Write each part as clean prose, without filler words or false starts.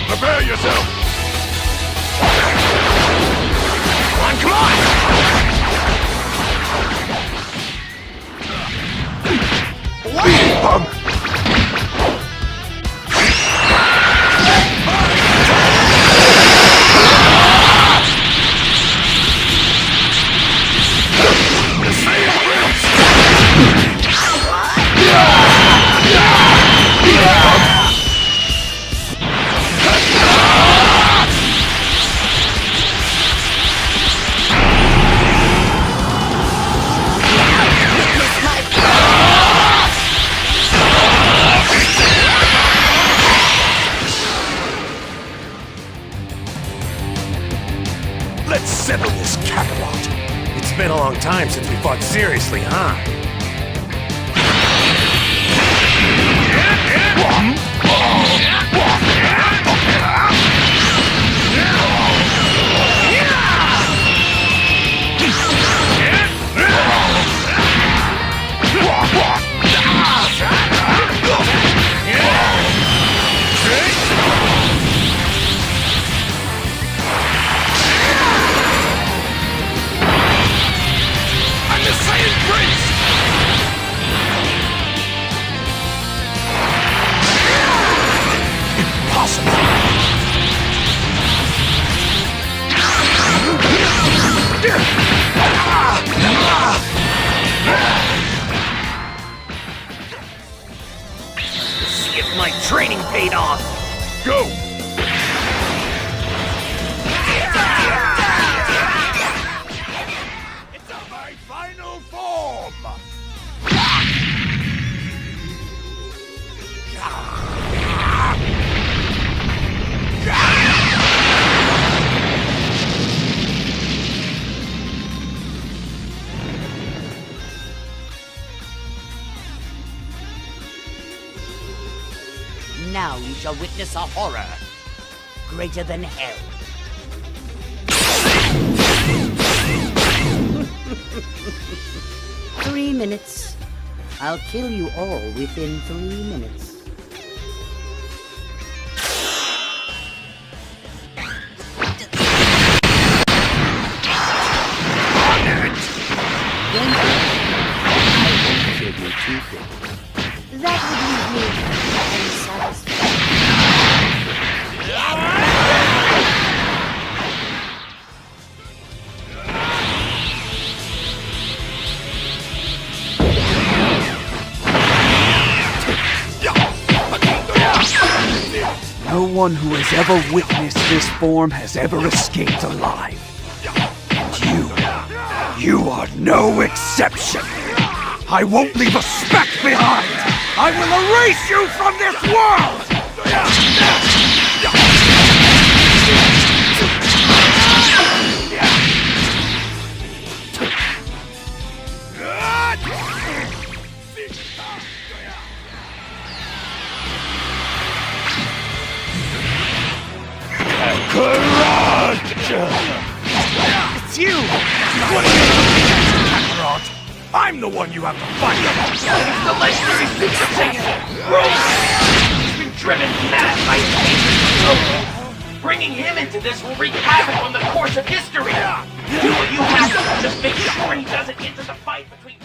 Prepare yourself! Come on! What? Bug! Let's settle this Kakarot. It's been a long time since we fought seriously, huh? See if my training paid off. Go! It's my final form! Now you shall witness a horror greater than hell. 3 minutes. I'll kill you all within 3 minutes. That would leave me unsatisfied. No one who has ever witnessed this form has ever escaped alive. And you are no exception. I won't leave a speck behind. I will erase you from this world! It's you! What are you doing, Kakarot? I'm the one you have to fight! The legendary Super Saiyan! He's been driven mad by hate! Bringing him into this will wreak havoc on the course of history! Do what you have to make sure he doesn't get to the fight between...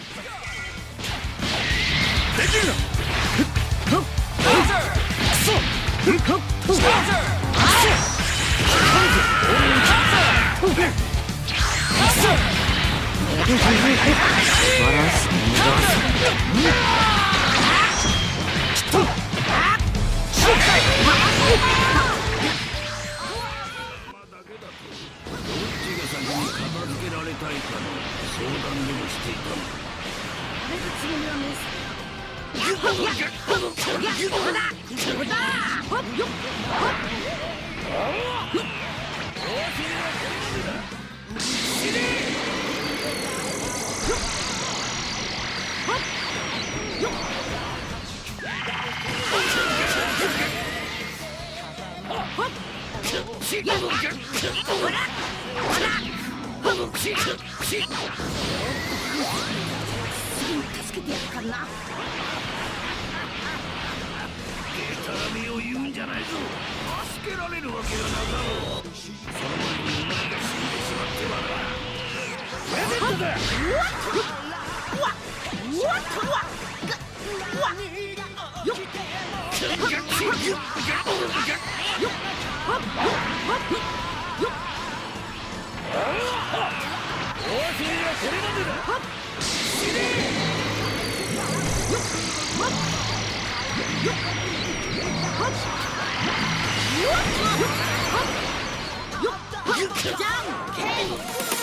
Down, Ken!